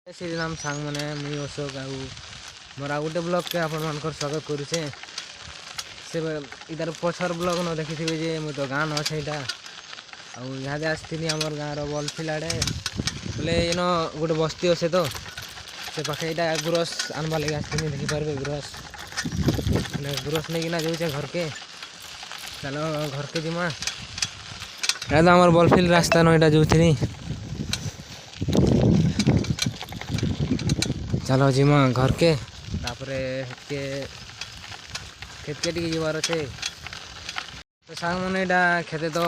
श्रीराम सांग मैंने मुई अशोक आउ मोर आ गोटे ब्लॉग के आपण मान स्वागत करुचे से इधर पछर ब्लॉग न देखी थे जे मुझे तो गाँ न छेटा आदे आसती आमर गाँव बलफिल आड़े बोले इन गोटे बस्ती अच्छे तो से पाखे यहाँ गुरस आनबार लगे आसती देखिपारे गुरस गुरस नहीं किना जाऊे घर के चलो घर के जिमा यहाँ तो आमर बलफिल रास्ता न यहाँ जो चलो जिमा घर के तापरे के खेत के टी जीवार अच्छे तो सांग मैंने यहाँ खेते तो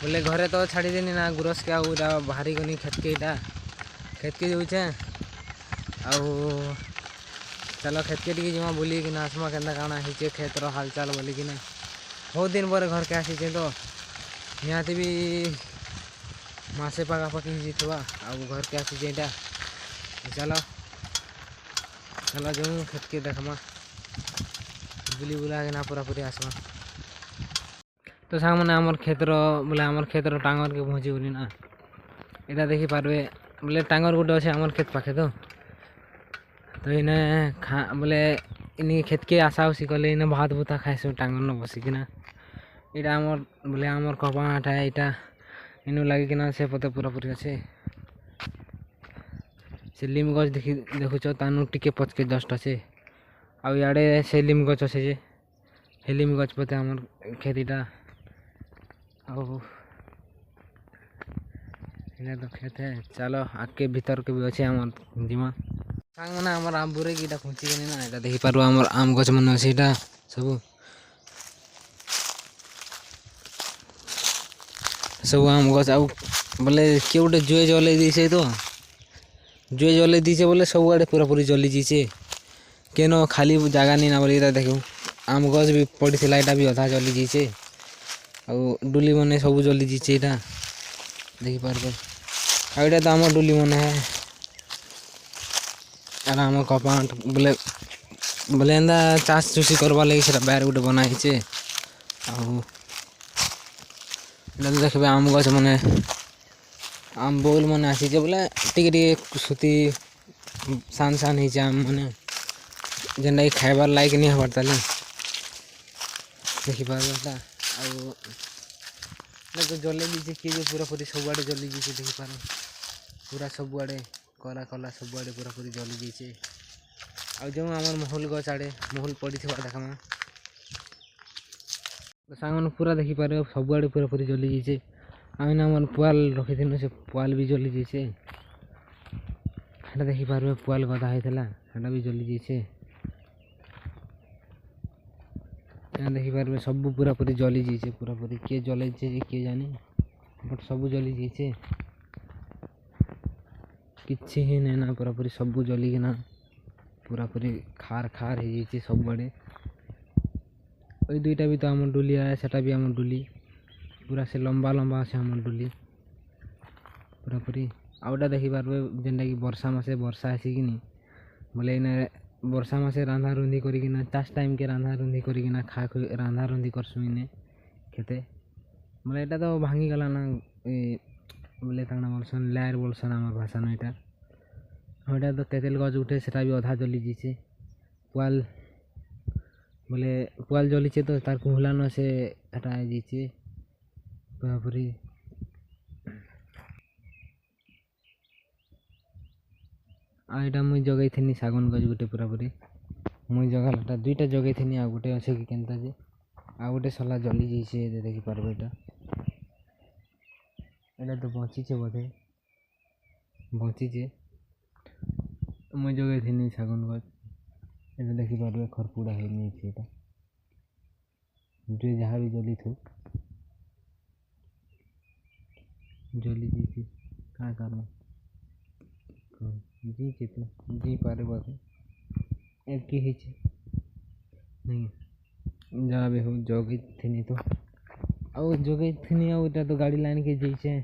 बोले घरे तो छाड़ी देनी ना गुरस के आउ बाहरी गनी खेत के जाऊे आउ चलो खेत के टी जिमा बोली कि आसमा के काଣା हिचे खेतर हालचाल बोली कि बहुत दिन पर घर के आसीचे तो निहाती भी मासे पाखापाखि हिथवा आउ घर के आसीचे यहाँ चलो चलो जो खेत के देखमा बुली बुला के ना पूरा पूरी आसमा तो सांग मैंने आमर खेतर बोले आमर खेतर टांगर के पहुँची बोली ना यहाँ देखी पारे बोले टांगर गोटे अच्छे आमर खेत पाखे इन्हें बोले इन खेत के आशा उसी कले इन्हें भात भूता खाए टांगर न बसिकिना यहाँ आमर बोले आमर कपाटा है यहाँ इन लगिकिना से पते पूरा पूरी अच्छे से लिम गच देखुच तानु टिके पचके जस्ट अच्छे आउ इे से लिम गच अच्छे जे हे लिम गच पते आमर खेतीटा आउ तो खेत है चलो आगे भीतर के भी अच्छे आमर जिमा सांग मैंने आमर आम बुरे की खुंची गनी ना यहाँ देखी पार आमर आम गच मन अच्छे सब सब आम गच आउ बोले किए गोटे जुए जल दी तो जुए जल दीचे बोले सब आड़े पूरा पूरी जली जीचे केन खाली जगह नहीं ना बोले देखो आम गज भी पड़ी थी यहाँ भी अधा जली जीचे आउ डुली मन सब जली जीचे यहाँ देखिपार आईटा तो आम डुली मन है आम कपाट बोले बोले एंदा चाष चुसी करवा लगी से बाहर गोटे बनाइचे आउ देखबे आम गछ मैंने आम बोल मन आसीचे बोले टिके सुती सान सान ही आम मैंने जेनटा खाइबार लायक नहीं हबार ताली देखिपार तो जले दीचे किए पूरा पूरी सब आड़े जली जाइए देखिपार पूरा सब आड़े कला कला सब आड़े पूरा पूरी जली जाइए आउ जो आम महल गच आड़े महल पड़ी थी देखा तो सांग पूरा देखिपारे सब आड़े पूरा पूरी जली जाइए आम आम पुआल रखी थी से पुआल भी जली जाइए देखिपारे पुआल गदा होता भी जली जाइए यहाँ देखिपारे सब पूरा पूरी जली जाइए पूरा पूरी किए जल किए जानी बट सब जली जाइए किसी ही नहीं ना पूरा पूरी सब जलिकिना पूरा पूरी खार खार हो जाइए सब आड़े ओई दुईटा भी तो आम डुली आए सेटा भी आम डुली पूरा से लंबा लंबा अच्छे आम डुली पूरा पूरी आउटा देखिपारे जेनटा कि वर्षा मासे वर्षा आसिकी बोले इन्हें वर्षा मासे रांधा रुंधी करिकिना चाष टाइम के रांधा रुंधी करिकिना खा रांधा रुंधी करसु इन्हें खेते बोले यहाँ तो भांगी गला ना बोले ताना बोलसन लैर बोलसन आम भाषा न यहाँ तो तेतेल गज उठे सेटा भी अधा जली जाइए पुआल बोले पुआल जलीचे तो तार कुहला न से हटा जाइए पूरा पूरी आईटा मुई जगई थी सागन गज गोटे पूरा पूरी मुई जगह दुईटा जगई थी आ गोटे अच्छे कि केनता जे आ गोटे सला जली जाइए देखिपार यहाँ तो बचीचे बोधे बचीचे मुई जगई थी सागन गज ये देखिपारे खरपुड़ा है जो जहाँ भी जली थो जली जाइए क्या कारण जीचे तो जी पारे बोधे एक ही नहीं जहाँ भी हो जगई थी तो आउ जगई थी आउ इटा तो गाड़ी लाइन के जाइए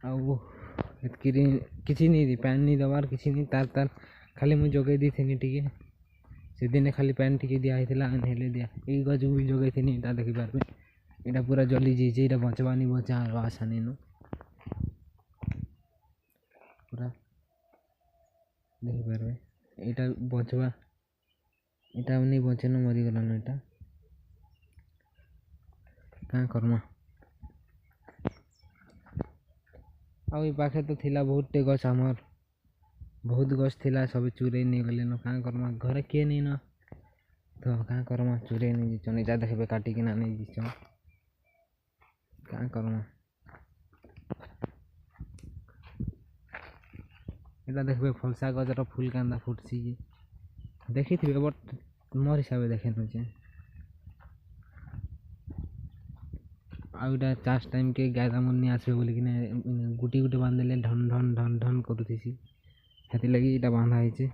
आउ किसी नहीं दी पैन नहीं दबार किसी नहीं तार तार खाली मुझे जगई दी थी टिके से दिन खाली पैन टिके दिया हेले दिया ये गज भी जगई थी यहाँ देखिपारे यहाँ पूरा जली जाइए यहाँ बचवा नहीं बचा आशा नहीं पूरा ଦେଖିପାରିବେ ଏଇଟା ବଞ୍ଚବା ଏଇଟା ନେଇ ବଞ୍ଚେନ ମରିଗଲାନ ଏଇଟା କାଁ କର୍ମା ଆଉ ଏ ପାଖେ ତ ଥିଲା ବହୁତଟେ ଗଛ ଆମର ବହୁତ ଗଛ ଥିଲା ସବୁ ଚୁରେଇ ନେଇଗଲେନ କାଁ କର୍ମା ଘରେ କିଏ ନେଇନ ତ କାଁ କର୍ମା ଚୁରେଇ ନେଇଯାଇଛନ୍ ଏଇଟା ଦେଖିବେ କାଟିକିନା ନେଇଯାଇଛନ୍ କାଁ କର୍ମା ଏଇଟା ଦେଖିବେ ଫଲସା ଗଛର ଫୁଲ କାନ୍ଦା ଫୁଟସି ଯେ ଦେଖିଥିବେ ବଟ୍ ମୋର ହିସାବରେ ଦେଖେ ନଉଛେ ଆଉ ଏଇଟା ଚାଷ ଟାଇମ୍କେ ଗାଈ ଦାମୁର ନି ଆସିବେ ବୋଲିକିନା ଗୁଟି ଗୁଟେ ବାନ୍ଧିଦେଲେ ଢନ୍ ଢନ୍ ଢନ୍ ଢନ୍ କରୁଥିସି ସେଥିଲାଗି ଏଇଟା ବାନ୍ଧା ହେଇଛି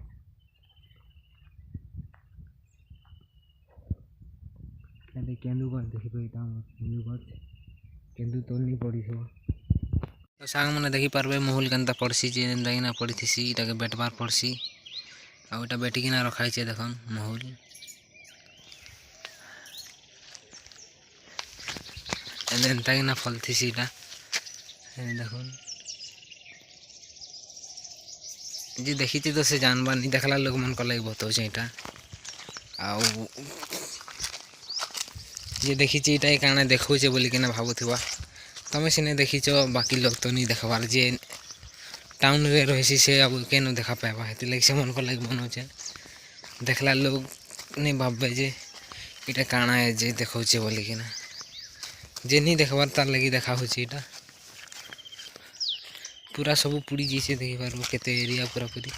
କେନ୍ଦୁ ଗଛ ଦେଖିବେ ଏଇଟା କେନ୍ଦୁ ଗଛ କେନ୍ଦୁ ତୋଲନି ପଡ଼ିଥିବ ତ ସାଙ୍ଗମାନେ ଦେଖିପାରିବେ ମହୁଲ କେନ୍ତା ପଡ଼୍ସି ଯେ ଯେନ୍ତାକିନା ପଡ଼ିଥିସି ଏଇଟାକେ ବେଟବାର୍ ପଡ଼୍ସି ଆଉ ଏଇଟା ବେଟିକିନା ରଖା ହେଇଛେ ଦେଖନ୍ ମହୁଲ ଏନ୍ତାକିନା ଫଲଥିସି ଏଇଟା ଦେଖୁନ୍ ଯେ ଦେଖିଛି ତ ସେ ଜାନବାର୍ ନି ଦେଖଲା ଲୋକମାନଙ୍କର ଲାଗି ବତଉଛେ ଏଇଟା ଆଉ ଯେ ଦେଖିଛି ଏଇଟା କାଣା ଦେଖଉଛେ ବୋଲିକିନା ଭାବୁଥିବା ତମେ ସିନେ ଦେଖିଛ ବାକି ଲୋକ ତ ନି ଦେଖବାର୍ ଯେ ଟାଉନରେ ରହିସି ସେ ଆଉ କେନ ଦେଖା ପାଇବା ହେଥିଲାଗି ସେମାନଙ୍କର ଲାଗି ବନଉଛେ ଦେଖଲା ଲୋକ ନି ଭାବବେ ଯେ ଏଇଟା କାଣା ଯେ ଦେଖଉଛେ ବୋଲିକିନା ଯେ ନି ଦେଖବାର୍ ତାର୍ ଲାଗି ଦେଖା ହଉଛି ଏଇଟା पूरा सब पुड़ी जैसे देखिपार केते एरिया पूरा पूरी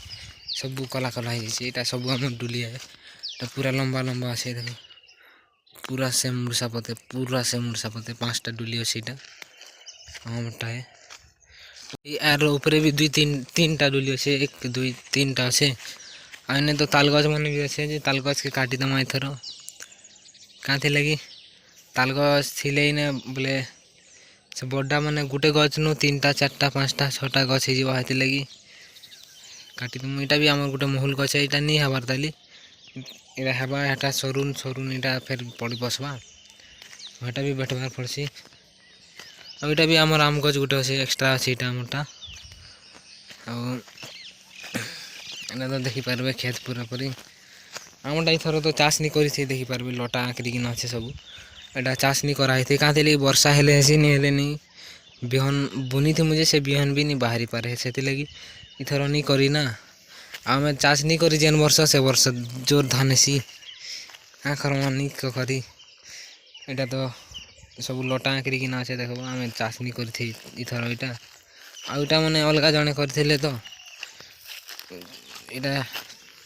सब कला कला है यहाँ सब आम डुलिया है पूरा लंबा लंबा अच्छे देख पूरा से मुर्सा पते 5टा डुली अच्छे आमटा है यार ऊपर भी 2-3टा डुली अच्छे 1-2-3टा अच्छे आने तो ताल गज मैंने भी अच्छे ताल गज के काटिदमा एथर क्या थी लगी ताल गज थी बोले से बड़ा माने गुटे गच नु 3टा 4टा 5टा 6टा गच हो लगी काटिदमु इटा भी आम गोटे महुल गछ इटा नहीं हबार ताली इटा हबा एटा सरुन सरुन इटा फिर पड़ी बसवा एटा भी बैठबार पड़सी और इटा भी आमर आम गछ गोटे अच्छे एक्स्ट्रा अच्छे इटा आमटा और एना तो देखि पारबे खेत पूरा पूरी आमटा इथर तो चाष नहीं करी देखि पारबे लटा आकरी किना अच्छे सब एटा चाष नहीं करा है क्या लगी वर्षा हेले हेसी नहीं हेले नहीं बिहन बुनी थी मुझे से बिहन भी नहीं बाहरी पारे से लगी इथर नहीं करी ना आम चाष नहीं करी जेन वर्ष से वर्ष जोर धान हेसी क्या करमा नहीं करी एटा तो सब लटा आकरी किना अच्छे देख आम चाष नहीं करी इथर यहाँ आईटा मैंने अलग जड़े करते तो यहाँ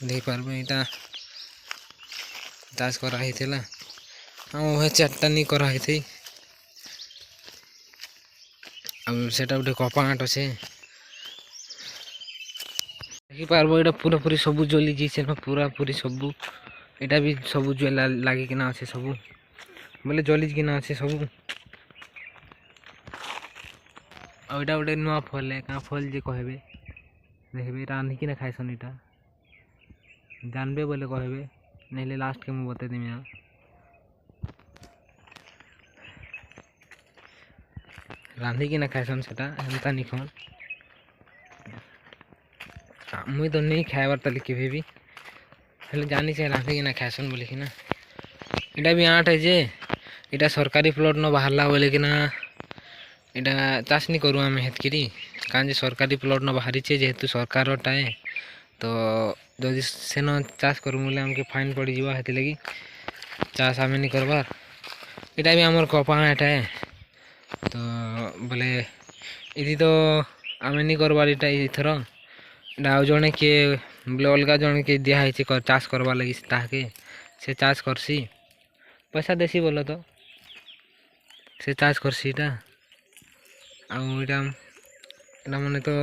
देख पार्बे यहाँ चाष कराही हाँ वह 4टा नहीं कराही थी अब सेटा गोटे कपाट अच्छे देखी पार्ब यहाँ पूरा पूरी सब जली जाइए ना पूरा पूरी सब यहाँ भी सब ज्वेला लगिकिना अच्छे सब बोले जलिकिना अच्छे सब और यहाँ गोटे नुआ फल है क्या फल जे कहबे देखबे रांधिकिना खाइसन यहाँ जानबे बोले कहबे नहीं लास्ट के मुझे बतेदेमी यहाँ रांधिकिना खाइसन सेटा एंता नहीं खान मुई तो नहीं खाइबार ताली केवे भी हेले जानी से रांधिकिना खाइसन बोलिकिना इटा भी आठ है जे इटा सरकारी प्लॉट न बाहरला बोलिकिना इटा चाष नहीं करूँ आम हेतकरी कहीं सरकारी प्लॉट न बाहरी जेहेतु सरकारटा है तो जदि सेन चाष करूँ बोले आमके फाइन पड़ जावा हेती लगी चाष आम नहीं करबार इटा भी आमर कपाट है तो बोले इधी तो आम नहीं करबार इटा इथर आउ जड़े किए बोले अलग जन के दिखाई चाष करवार लगी ताके से चाष करसी पैसा देसी बोलो तो से चाष करसी इटा आटा मैंने तो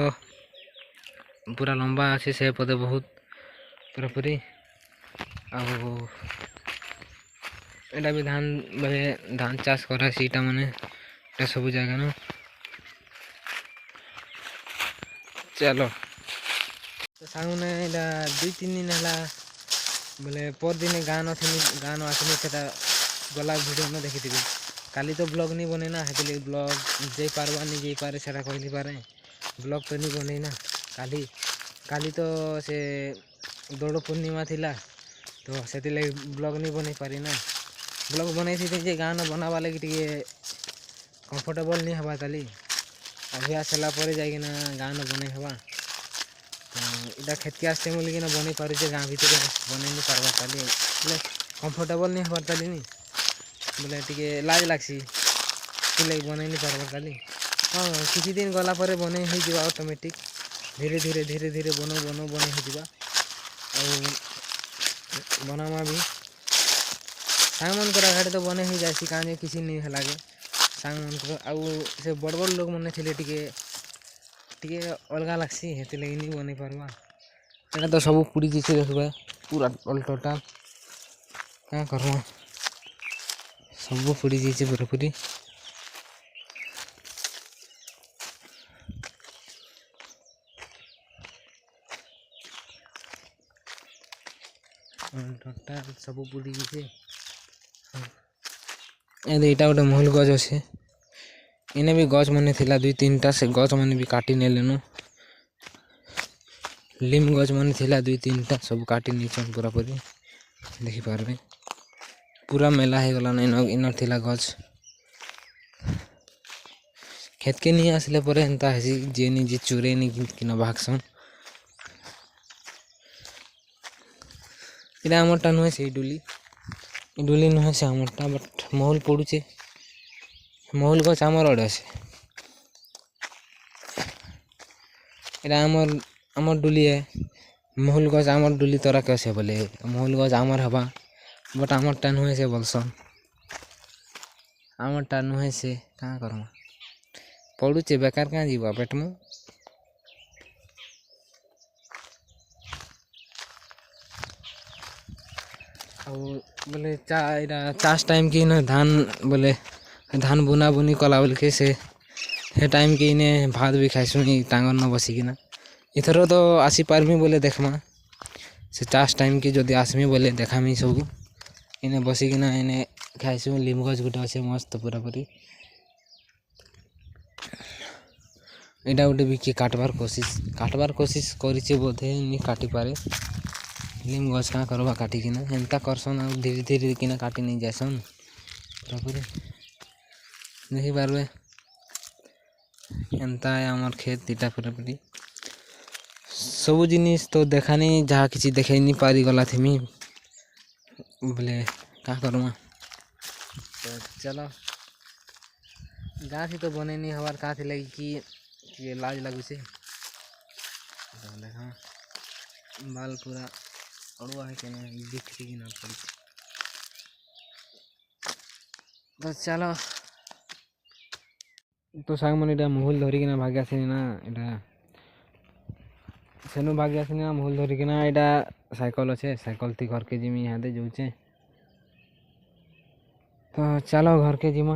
पूरा लंबा अच्छे से पदे बहुत पूरा पूरी आटा भी धान बोले धान चाष करा सीटा मैंने सब जगह न चलो तो सांग ने 2-3 दिन है बोले पर दिन गान आसनी से गला वीडियो में देखी थी काली तो ब्लॉग नहीं बने ना हेतु ब्लॉग जे पारबा नहीं जे पारे से कहली पारे ब्लॉग तो नहीं बने ना काली କାଲି ତ ସେ ଦୋଳ ପୂର୍ଣ୍ଣିମା ଥିଲା ତ ସେଥିଲାଗି ବ୍ଲଗ୍ ନି ବନେଇ ପାରି ନା ବ୍ଲଗ୍ ବନେଇଥିଲି ଯେ ଗାଁନ ବନାବା ଲାଗି ଟିକେ କମ୍ଫର୍ଟେବଲ୍ ନି ହେବା ତାଲି ଅଭ୍ୟାସ ହେଲା ପରେ ଯାଇକିନା ଗାଁନ ବନେଇ ହେବା ତ ଇଟା କ୍ଷେତ୍କେ ଆସିଛେ ବୋଲିକିନା ବନେଇ ପାରୁଛେ ଗାଁ ଭିତରେ ବନେଇ ନି ପାର୍ବା ତାଲି ବୋଲେ କମ୍ଫର୍ଟେବଲ୍ ନି ହେବାର୍ ତାଲି ନି ବୋଲେ ଟିକେ ଲାଜ୍ ଲାଗ୍ସି ସେଥିଲାଗି ବନେଇ ନି ପାର୍ବାର୍ ତାଲି ହଁ କିଛି ଦିନ ଗଲା ପରେ ବନେଇ ହେଇଯିବା ଅଟୋମେଟିକ୍ ଧୀରେ ଧୀରେ ଧୀରେ ଧୀରେ ବନଉ ବନଉ ବନେଇ ହେଇଯିବା ଆଉ ବନାମା ବି ସାଙ୍ଗମାନଙ୍କର ଆଘାଟେ ତ ବନେଇ ହେଇଯାଏସି କାଁ ଯେ କିଛି ନି ଲାଗେ ସାଙ୍ଗମାନଙ୍କର ଆଉ ସେ ବଡ଼ ବଡ଼ ଲୋକମାନେ ଥିଲେ ଟିକେ ଟିକେ ଅଲଗା ଲାଗ୍ସି ହେଥିଲାଗି ନି ବନେଇ ପାର୍ବା ଏଇଟା ତ ସବୁ ପୁଡ଼ି ଯାଇଛେ ଦେଖିବା ପୁରା ଅଲ୍ ଟୋଟାଲ୍ କାଁ କର୍ମା ସବୁ ପୁଡ଼ି ଯାଇଛେ ପୁରାପୁରି ଟୋଟାଲ୍ ସବୁ ପୁଡ଼ି ଯାଇଛେ ଏଇଟା ଗୋଟେ ମହୁଲ ଗଛ ଅଛେ ଇନେ ବି ଗଛ ମାନେ ଥିଲା 2-3ଟା ସେ ଗଛ ମାନେ ବି କାଟି ନେଲେନ ଲିମ୍ ଗଛ ମାନେ ଥିଲା 2-3ଟା ସବୁ କାଟି ନେଇଛନ୍ ପୁରାପୁରି ଦେଖିପାରବେ ପୁରା ମେଲା ହେଇଗଲାନ ଇନ ଥିଲା ଗଛ କ୍ଷେତ୍କେ ନି ଆସିଲେ ପରେ ଏନ୍ତା ହେସି ଯେ ନିଜେ ଚୁରେଇ ନି କିନା ଭାଗସନ୍ ଏଇଟା ଆମରଟା ନୁହେଁ ସେଇ ଡୁଲି ନୁହେଁ ସେ ଆମରଟା ବଟ୍ ମହୁଲ ପଡ଼ୁଛେ ମହୁଲ ଗଛ ଆମର ଆଡ଼େ ଅଛେ ଏଇଟା ଆମର୍ ଡୁଲି ଏ ମହୁଲ ଗଛ ଆମର୍ ଡୁଲି ତରାକେ ଅଛେ ବୋଲେ ମହୁଲ ଗଛ ଆମର୍ ହେବା ବଟ୍ ଆମରଟା ନୁହେଁ ସେ ବୋଲସନ୍ ଆମରଟା ନୁହେଁ ସେ କାଁ କର୍ମା ପଡ଼ୁଛେ ବେକାର କାଁ ଯିବା ପେଟମୁ ଆଉ ବୋଲେ ଏଇଟା ଚାଷ୍ ଟାଇମ୍ କି ଇନେ ଧାନ ବୋଲେ ଧାନ ବୁନା ବୁନି କଲା ବେଲ୍କେ ସେ ଟାଇମ୍ କି ଇନେ ଭାତ ବି ଖାଇସୁଁ ଟାଙ୍ଗର୍ ନ ବସିକିନା ଇଥର ତ ଆସିପାର୍ମି ବୋଲେ ଦେଖ୍ମା ସେ ଚାଷ୍ ଟାଇମ୍ କି ଯଦି ଆସ୍ମି ବୋଲେ ଦେଖାମି ସବୁ ଇନେ ବସିକିନା ଇନେ ଖାଇସୁଁ ଲିମ୍ବ ଗଛ ଗୁଟେ ଅଛେ ମସ୍ତ ପୁରାପୁରି ଏଇଟା ଗୋଟେ ବି କିଏ କାଟ୍ବାର୍ କୋସିସ୍ କରିଛେ ବୋଧେ ନି କାଟିପାରେ ଲିମ୍ ଗଛ କାଁ କର୍ବା କାଟିକିନା ଏନ୍ତା କର୍ସନ୍ ଆଉ ଧୀରେ ଧୀରେ କିନା କାଟି ନେଇ ଯାଏସନ୍ ପୁରାପୁରି ଦେଖିପାର୍ବେ ଏନ୍ତା ଆମର୍ କ୍ଷେତ୍ ଇଟା ପୁରାପୁରି ସବୁ ଜିନିଷ୍ ତ ଦେଖାନି ଯାହା କିଛି ଦେଖେଇ ନି ପାରିଗଲା ଥିମି ବୋଲେ କାଁ କର୍ମା ତ ଚାଲ ଗାଁଥି ତ ବନେଇ ନି ହେବାର୍ କାଁ ଥିଲାଗି କି ଟିକେ ଲାଜ୍ ଲାଗୁଛେ ଦେଖ ବାଲ୍ ପୁରା ଅଡ଼ୁଆ ହେଇକିନା ବିକ୍ରିକିନା ପଡ଼ିଛେ ତ ଚାଲ ତ ସାଙ୍ଗମାନେ ଏଇଟା ମହୁଲ ଧରିକିନା ଭାଗି ଆସିନି ନା ଏଇଟା ସେନୁ ଭାଗି ଆସିନି ନା ମହୁଲ ଧରିକିନା ଏଇଟା ସାଇକଲ୍ ଅଛେ ସାଇକଲ୍ ଥି ଘର୍କେ ଯିମି ଇହାଦେ ଯାଉଛେ ତ ଚାଲ ଘର୍କେ ଯିମା